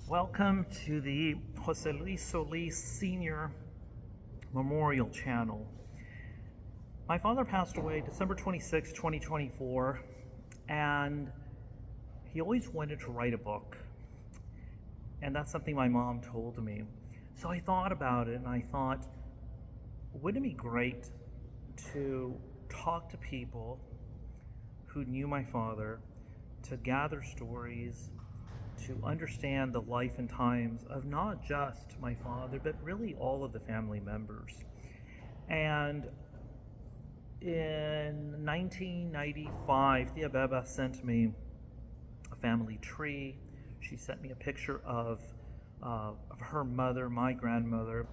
Welcome to the Jose Luis Solis Senior Memorial Channel. My father passed away December 26, 2024, and he always wanted to write a book. And that's something my mom told me. So I thought about it and I thought, wouldn't it be great to talk to people who knew my father, to gather stories, to understand the life and times of not just my father, but really all of the family members. And in 1995, Tia Beba sent me a family tree. She sent me a picture of her mother, my grandmother,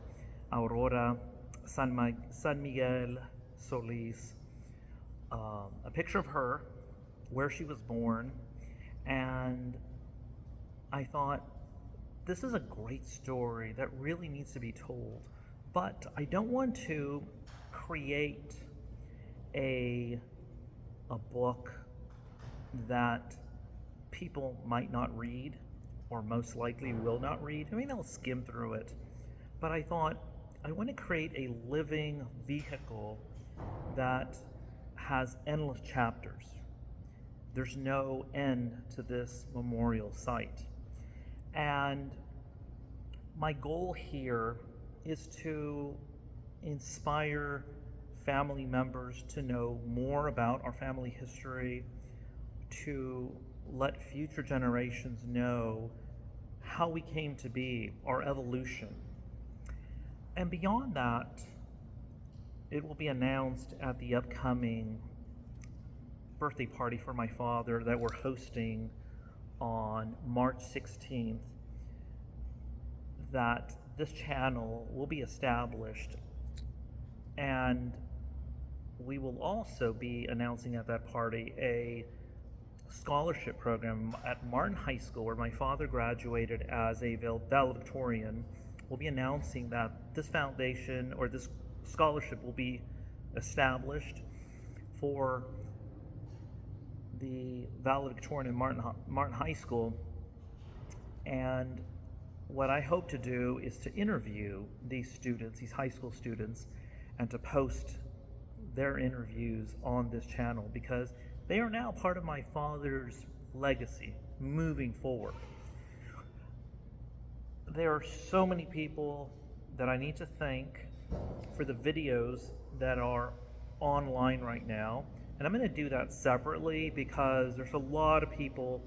Aurora San Miguel Solis, a picture of her, where she was born, and I thought, this is a great story that really needs to be told, but I don't want to create a book that people might not read, or most likely will not read. I mean, they'll skim through it, but I thought, I want to create a living vehicle that has endless chapters. There's no end to this memorial site. And my goal here is to inspire family members to know more about our family history, to let future generations know how we came to be, our evolution. And beyond that, it will be announced at the upcoming birthday party for my father that we're hosting on March 16th, that this channel will be established, and we will also be announcing at that party a scholarship program at Martin High School, where my father graduated as a valedictorian. We'll be announcing that this foundation or this scholarship will be established for the valedictorian in Martin High School. And what I hope to do is to interview these students, these high school students, and to post their interviews on this channel, because they are now part of my father's legacy moving forward. There are so many people that I need to thank for the videos that are online right now. And I'm going to do that separately because there's a lot of people,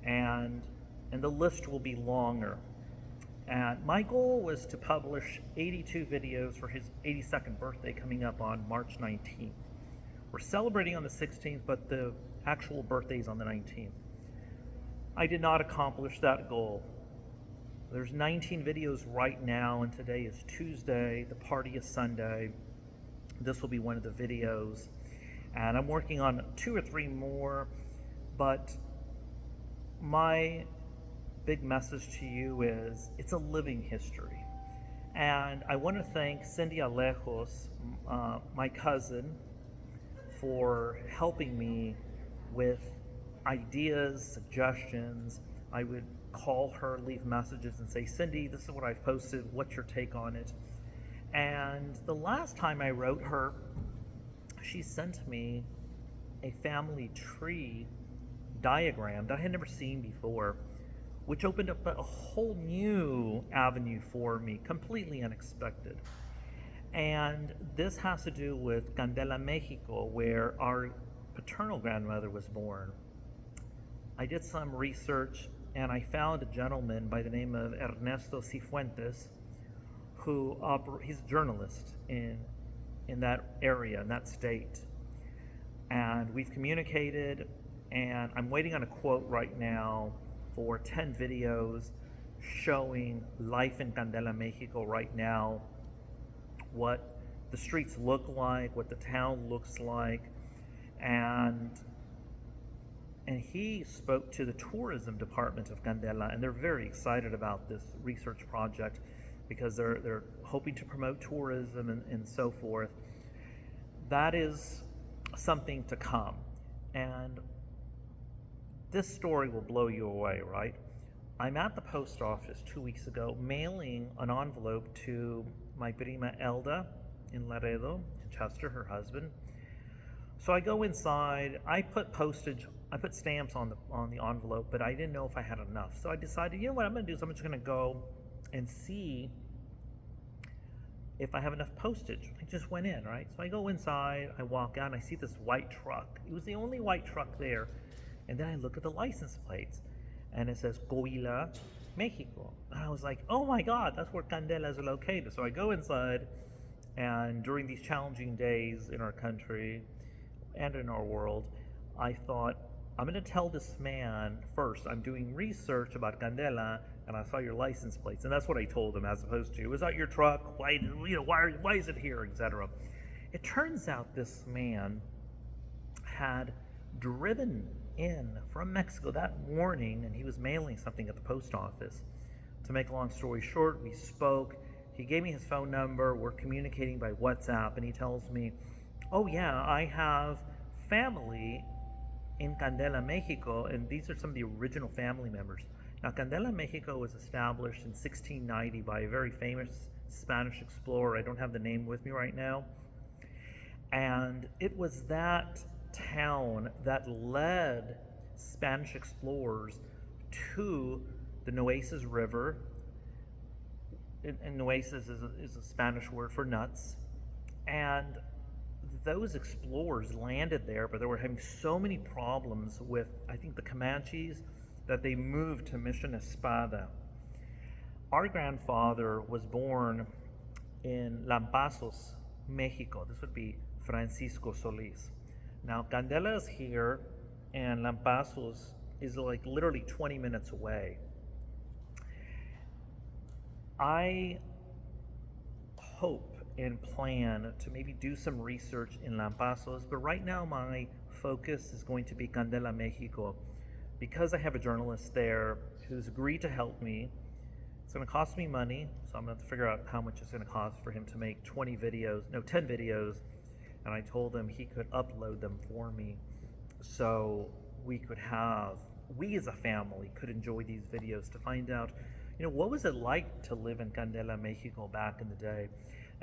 and the list will be longer. And my goal was to publish 82 videos for his 82nd birthday coming up on March 19th. We're celebrating on the 16th, but the actual birthday is on the 19th. I did not accomplish that goal. There's 19 videos right now, and today is Tuesday. The party is Sunday. This will be one of the videos. And I'm working on 2 or 3 more, but my big message to you is it's a living history. And I want to thank Cindy Alejos, my cousin, for helping me with ideas, suggestions. I would call her, leave messages and say, Cindy, this is what I've posted, what's your take on it? And the last time I wrote her, she sent me a family tree diagram that I had never seen before, which opened up a whole new avenue for me, completely unexpected. And this has to do with Candela, Mexico, where our paternal grandmother was born. I did some research and I found a gentleman by the name of Ernesto Cifuentes, he's a journalist in that area, in that state. And we've communicated, and I'm waiting on a quote right now for 10 videos showing life in Candela, Mexico right now, what the streets look like, what the town looks like. And he spoke to the tourism department of Candela, and they're very excited about this research project because they're hoping to promote tourism and so forth. That is something to come. And this story will blow you away, right? I'm at the post office 2 weeks ago mailing an envelope to my prima Elda in Laredo, in Chester, her husband. So I go inside, I put stamps on the envelope, but I didn't know if I had enough. So I decided, you know what I'm gonna do is I'm just gonna go and see if I have enough postage. I just went in, right? So I go inside, I walk out, and I see this white truck. It was the only white truck there. And then I look at the license plates, and it says Coahuila, Mexico. And I was like, oh my God, that's where Candela is located. So I go inside, and during these challenging days in our country and in our world, I thought, I'm going to tell this man first, I'm doing research about Candela, and I saw your license plates. And that's what I told him, as opposed to, was that your truck? Why is it here, etc. It turns out this man had driven in from Mexico that morning, and he was mailing something at the post office. To make a long story short, we spoke. He gave me his phone number. We're communicating by WhatsApp, and he tells me, oh yeah, I have family in Candela, Mexico, and these are some of the original family members. Now, Candela, Mexico was established in 1690 by a very famous Spanish explorer. I don't have the name with me right now. And it was that town that led Spanish explorers to the Nueces River. And Nueces is a Spanish word for nuts. And those explorers landed there, but they were having so many problems with, I think, the Comanches, that they moved to Mission Espada. Our grandfather was born in Lampazos, Mexico. This would be Francisco Solis. Now, Candela is here, and Lampazos is like literally 20 minutes away. I hope and plan to maybe do some research in Lampazos, but right now my focus is going to be Candela, Mexico, because I have a journalist there who's agreed to help me. It's going to cost me money, so I'm going to have to figure out how much it's going to cost for him to make 10 videos, and I told him he could upload them for me, so we as a family could enjoy these videos to find out, what was it like to live in Candela, Mexico back in the day.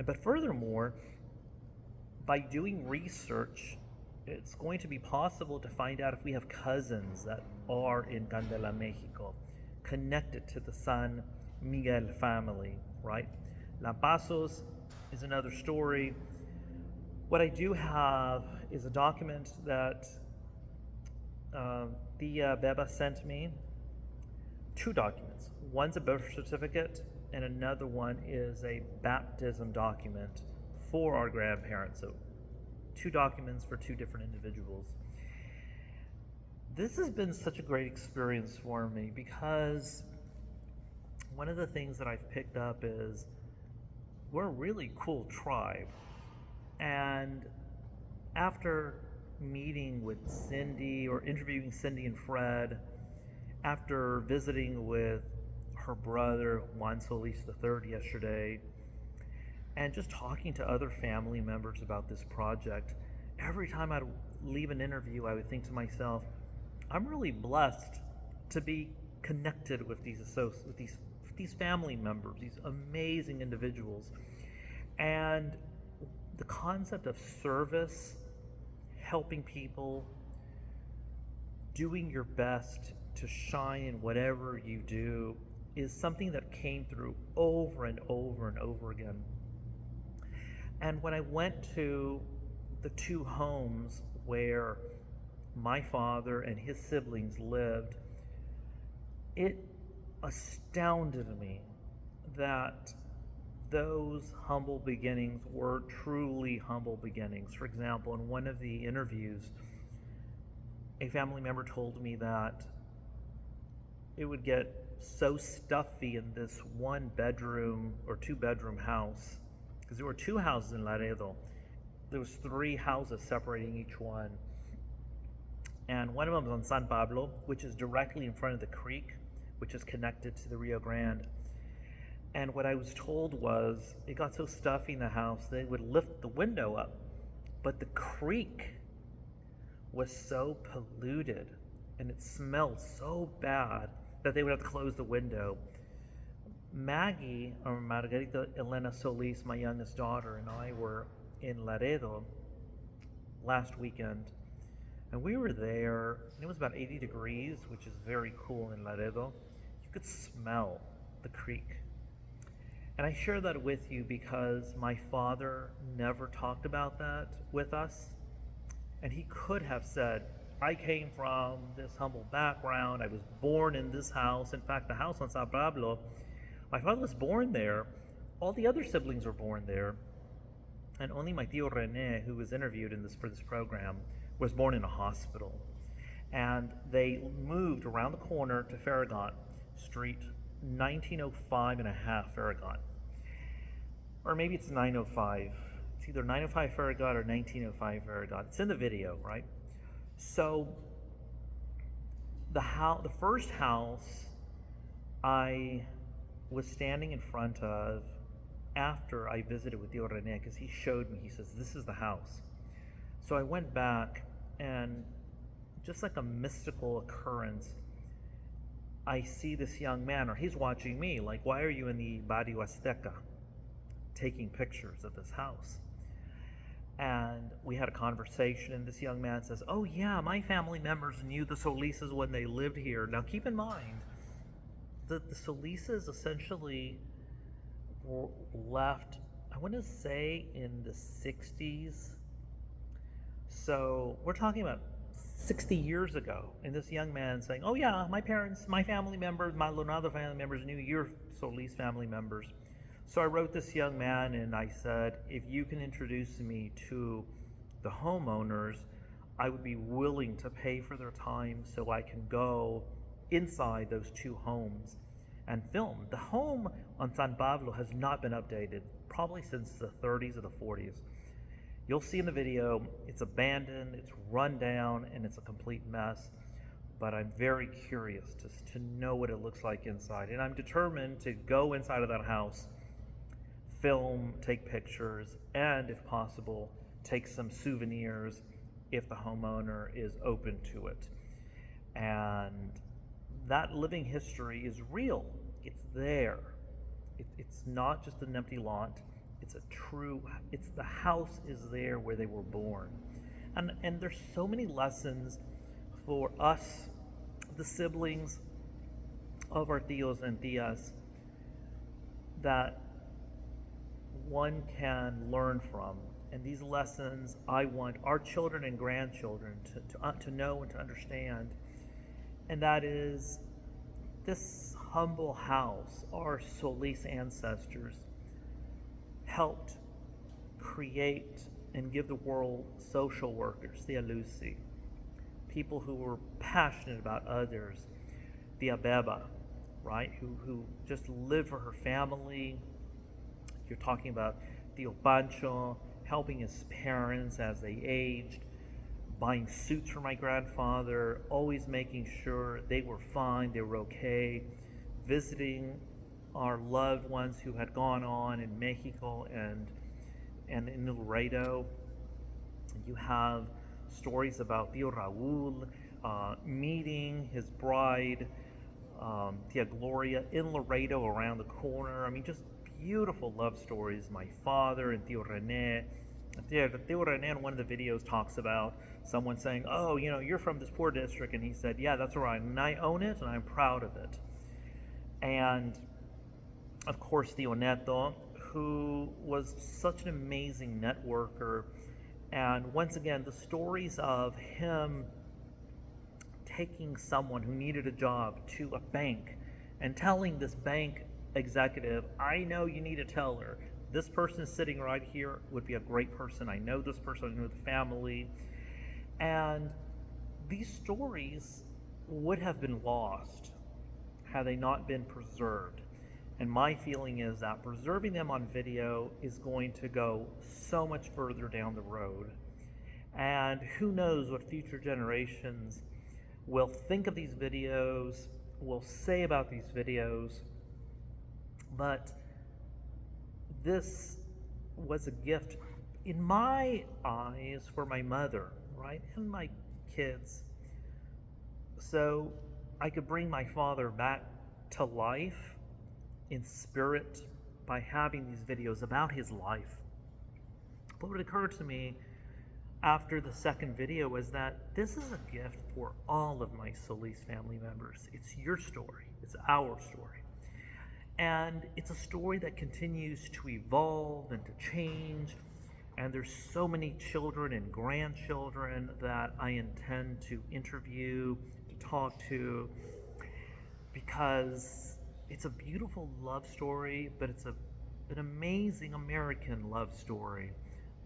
But furthermore, by doing research, it's going to be possible to find out if we have cousins that are in Candela, Mexico, connected to the San Miguel family, right? Lampazos is another story. What I do have is a document that Tia Beba sent me. 2 documents. One's a birth certificate, and another one is a baptism document for our grandparents. So 2 documents for 2 different individuals. This has been such a great experience for me, because one of the things that I've picked up is we're a really cool tribe. And after meeting with Cindy, or interviewing Cindy and Fred, after visiting with her brother Juan Solis III yesterday, and just talking to other family members about this project, every time I'd leave an interview, I would think to myself, I'm really blessed to be connected with these family members, these amazing individuals. And the concept of service, helping people, doing your best to shine in whatever you do, is something that came through over and over and over again. And when I went to the 2 homes where my father and his siblings lived, it astounded me that those humble beginnings were truly humble beginnings. For example, in one of the interviews, a family member told me that it would get so stuffy in this 1-bedroom or 2-bedroom house, because there were 2 houses in Laredo. There was 3 houses separating each one, and one of them was on San Pablo, which is directly in front of the creek, which is connected to the Rio Grande. And what I was told was, it got so stuffy in the house, they would lift the window up, but the creek was so polluted and it smelled so bad that they would have to close the window. Maggie, or Margarita Elena Solis, my youngest daughter, and I were in Laredo last weekend, and we were there, and it was about 80 degrees, which is very cool in Laredo. You could smell the creek. And I share that with you because my father never talked about that with us. And he could have said, I came from this humble background. I was born in this house. In fact, the house on San Pablo, my father was born there. All the other siblings were born there. And only my tío René, who was interviewed for this program, was born in a hospital. And they moved around the corner to Farragut Street, 1905 and a half Farragut. Or maybe it's 905. It's either 905 Farragut or 1905 Farragut. It's in the video, right? So the first house I was standing in front of after I visited with Tío René, because he showed me, he says, this is the house. So I went back, and just like a mystical occurrence, I see this young man, or he's watching me, like, why are you in the Barrio Azteca taking pictures of this house? And we had a conversation, and this young man says, oh yeah, my family members knew the Solises when they lived here. Now keep in mind that the Solises essentially left, I want to say, in the 60s. So we're talking about 60 years ago. And this young man saying, oh yeah, my parents, my family members, my Lonado family members knew your Solis family members. So I wrote this young man and I said, if you can introduce me to the homeowners, I would be willing to pay for their time so I can go inside those two homes and film. The home on San Pablo has not been updated probably since the 30s or the 40s. You'll see in the video, it's abandoned, it's run down, and it's a complete mess. But I'm very curious to know what it looks like inside. And I'm determined to go inside of that house, film, take pictures, and if possible, take some souvenirs if the homeowner is open to it. And that living history is real. It's there. It's not just an empty lot. It's the house is there where they were born. And there's so many lessons for us, the siblings of our tios and tias, that one can learn from. And these lessons I want our children and grandchildren to know and to understand. And that is, this humble house, our Solis ancestors helped create and give the world social workers, Tia Lucy, people who were passionate about others, Tia Beba, right, who just lived for her family. You're talking about Tio Pancho, helping his parents as they aged, buying suits for my grandfather, always making sure they were fine, they were okay, visiting our loved ones who had gone on in Mexico and in Laredo. You have stories about Tio Raul meeting his bride, Tia Gloria, in Laredo around the corner. I mean, just beautiful love stories. My father and Tio René. Tio René in one of the videos talks about someone saying, oh, you're from this poor district. And he said, yeah, that's right. And I own it and I'm proud of it. And of course, Tio Neto, who was such an amazing networker. And once again, the stories of him taking someone who needed a job to a bank and telling this bank executive, I know you need a teller. This person sitting right here would be a great person. I know this person, I know the family. And these stories would have been lost had they not been preserved. And my feeling is that preserving them on video is going to go so much further down the road. And who knows what future generations will think of these videos, will say about these videos. But this was a gift in my eyes for my mother, right? And my kids. So I could bring my father back to life in spirit by having these videos about his life. But what occurred to me after the second video was that this is a gift for all of my Solis family members. It's your story, it's our story. And it's a story that continues to evolve and to change. And there's so many children and grandchildren that I intend to interview, to talk to, because it's a beautiful love story, but it's an amazing American love story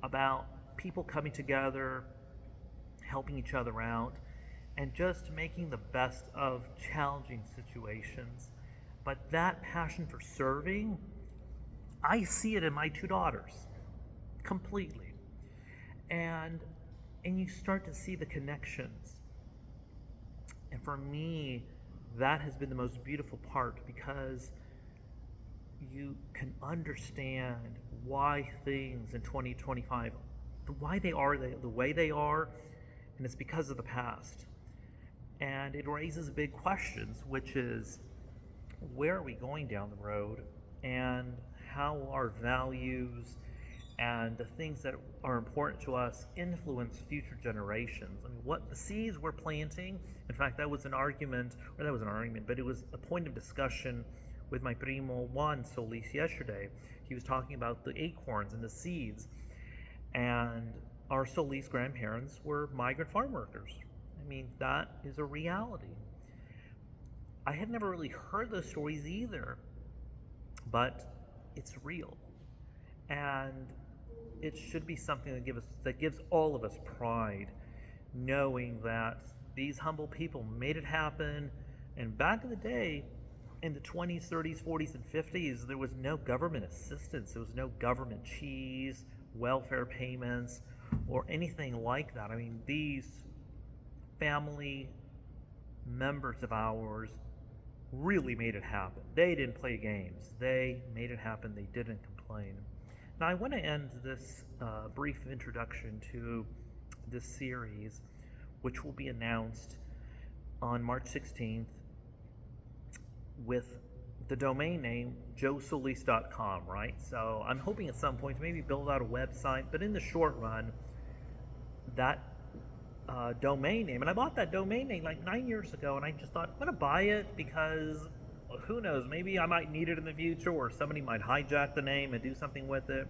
about people coming together, helping each other out, and just making the best of challenging situations. But that passion for serving, I see it in my two daughters completely. And you start to see the connections. And for me, that has been the most beautiful part, because you can understand why things in 2025, why they are the way they are, and it's because of the past. And it raises big questions, which is, where are we going down the road, and how our values and the things that are important to us influence future generations. I mean, what the seeds we're planting, in fact, that was an argument, but it was a point of discussion with my primo Juan Solis yesterday. He was talking about the acorns and the seeds, and our Solis grandparents were migrant farm workers. I mean, that is a reality. I had never really heard those stories either, but it's real. And it should be something that gives all of us pride, knowing that these humble people made it happen. And back in the day, in the 20s, 30s, 40s, and 50s, there was no government assistance. There was no government cheese, welfare payments, or anything like that. I mean, these family members of ours really made it happen. They didn't play games. They made it happen. They didn't complain. Now, I want to end this brief introduction to this series, which will be announced on March 16th, with the domain name joesolis.com, right? So I'm hoping at some point to maybe build out a website, but in the short run, that domain name, and I bought that domain name like 9 years ago, and I just thought, I'm going to buy it because who knows, maybe I might need it in the future, or somebody might hijack the name and do something with it.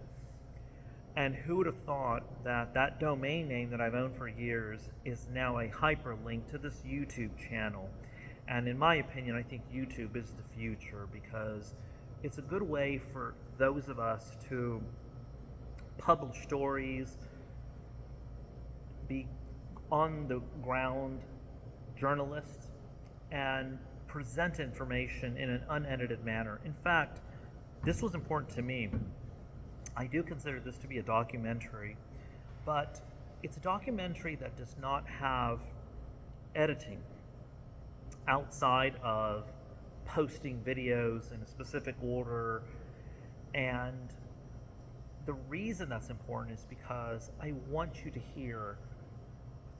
And who would have thought that that domain name that I've owned for years is now a hyperlink to this YouTube channel. And in my opinion, I think YouTube is the future, because it's a good way for those of us to publish stories, be on the ground journalists, and present information in an unedited manner. In fact, this was important to me. I do consider this to be a documentary, but it's a documentary that does not have editing outside of posting videos in a specific order. And the reason that's important is because I want you to hear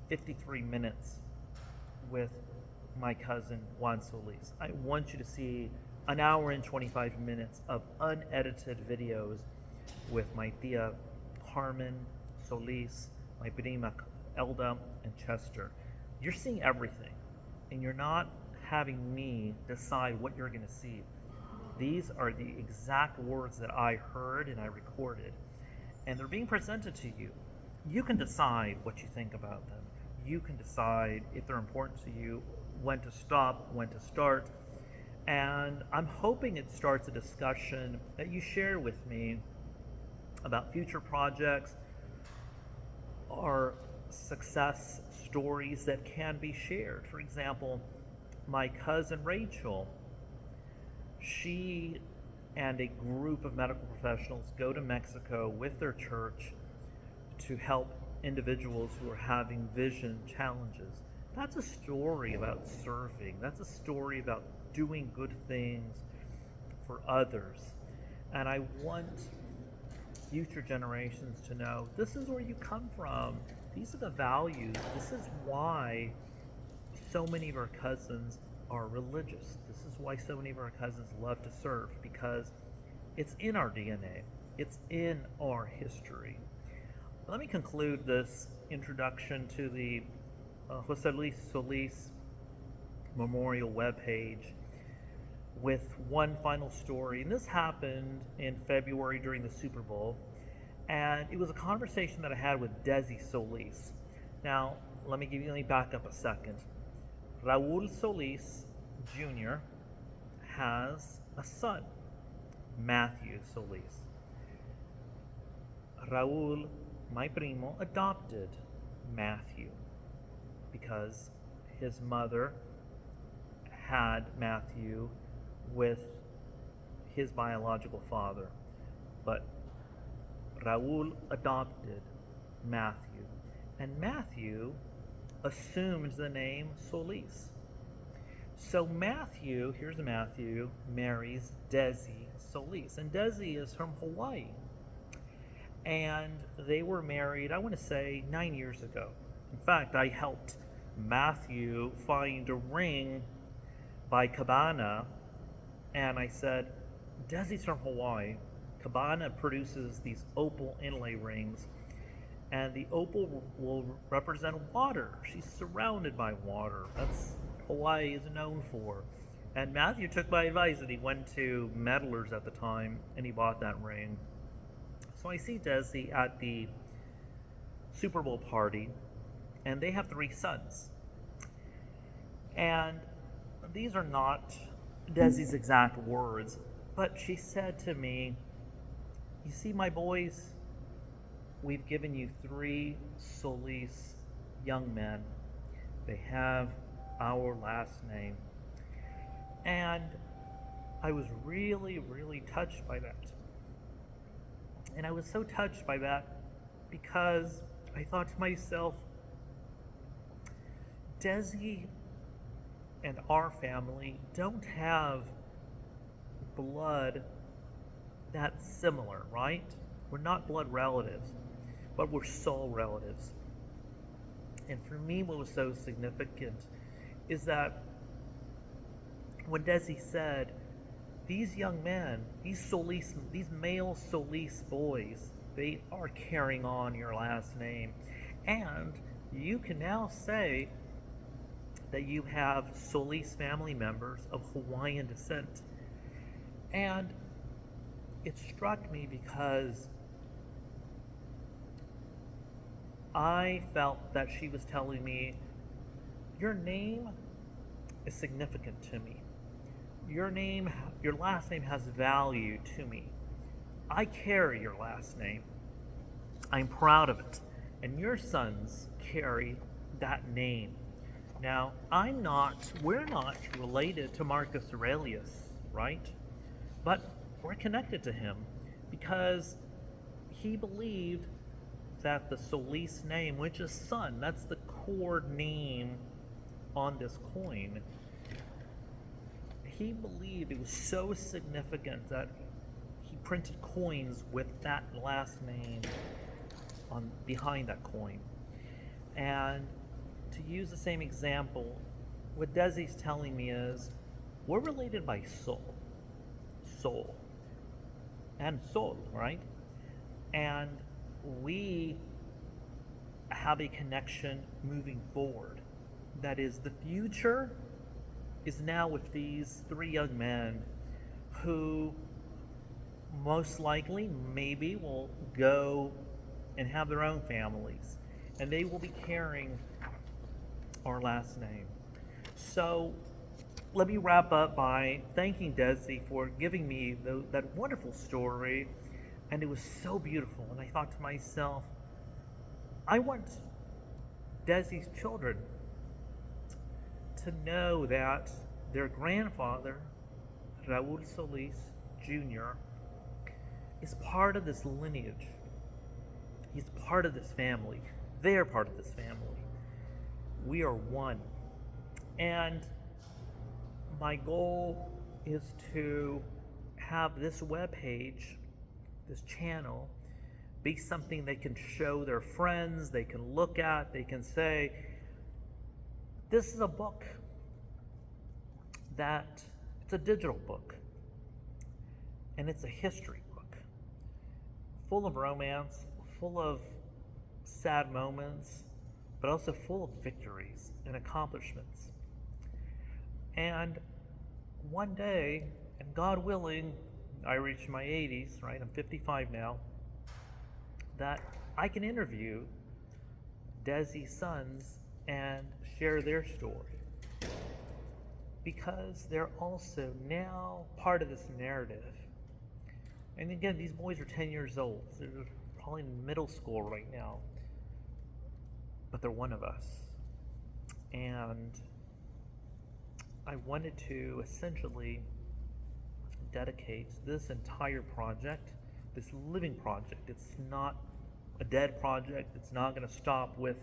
53 minutes with my cousin Juan Solis. I want you to see an hour and 25 minutes of unedited videos with my tia Carmen Solis, my prima Elda, and Chester. You're seeing everything, and you're not having me decide what you're going to see. These are the exact words that I heard and I recorded, and they're being presented to you. You can decide what you think about them. You can decide if they're important to you, when to stop, when to start. And I'm hoping it starts a discussion that you share with me about future projects or success stories that can be shared. For example, my cousin Rachel, she and a group of medical professionals go to Mexico with their church to help individuals who are having vision challenges. That's a story about serving. That's a story about doing good things for others. And I want future generations to know this is where you come from. These are the values. This is why so many of our cousins are religious. This is why so many of our cousins love to serve, because it's in our DNA, it's in our history. Let me conclude this introduction to the Jose Luis Solis Memorial webpage with one final story. And this happened in February during the Super Bowl. And it was a conversation that I had with Desi Solis. Now, let me back up a second. Raul Solis Jr. has a son, Matthew Solis. Raul, my primo, adopted Matthew because his mother had Matthew with his biological father. But Raul adopted Matthew, and Matthew assumed the name Solis. So here's Matthew, marries Desi Solis, and Desi is from Hawaii. And they were married, I want to say, 9 years ago. In fact, I helped Matthew find a ring by Cabana, and I said, Desi's from Hawaii. Cabana produces these opal inlay rings, and the opal will represent water. She's surrounded by water. That's what Hawaii is known for. And Matthew took my advice, and he went to Meddlers at the time, and he bought that ring. So I see Desi at the Super Bowl party, and they have 3 sons. And these are not Desi's exact words, but she said to me, you see, my boys, we've given you 3 Solis young men. They have our last name. And I was really, really touched by that. And I was so touched by that because I thought to myself, Desi and our family don't have blood that's similar, right? We're not blood relatives, but we're soul relatives. And for me, what was so significant is that when Desi said, these young men, these male Solis boys, they are carrying on your last name. And you can now say that you have Solis family members of Hawaiian descent. And it struck me because I felt that she was telling me, your name is significant to me. Your last name has value to me. I carry your last name. I'm proud of it. And your sons carry that name. Now, we're not related to Marcus Aurelius, right? But we're connected to him because he believed that the Solis name, which is son, that's the core name on this coin. He believed it was so significant that he printed coins with that last name behind that coin. And to use the same example, what Desi's telling me is, we're related by soul, and soul, right? And we have a connection moving forward. That is, the future is now with these 3 young men who most likely maybe will go and have their own families, and they will be carrying our last name. So let me wrap up by thanking Desi for giving me that wonderful story, and it was so beautiful. And I thought to myself, I want Desi's children to know that their grandfather, Raul Solis Jr., is part of this lineage. He's part of this family. They're part of this family. We are one. And my goal is to have this webpage, this channel, be something they can show their friends, they can look at, they can say, this is a book that it's a digital book, and it's a history book, full of romance, full of sad moments, but also full of victories and accomplishments. And one day, and God willing, I reach my 80s, right? I'm 55 now, that I can interview Desi's sons and share their story. Because they're also now part of this narrative. And again, these boys are 10 years old. They're probably in middle school right now. But they're one of us. And I wanted to essentially dedicate this entire project, this living project. It's not a dead project. It's not going to stop with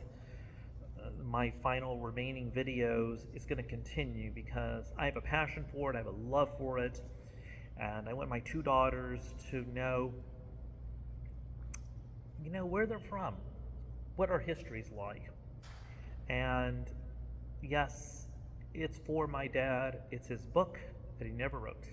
my final remaining videos. It's going to continue because I have a passion for it. I have a love for it. And I want my two daughters to know, where they're from, what our history's like. And yes, it's for my dad. It's his book that he never wrote.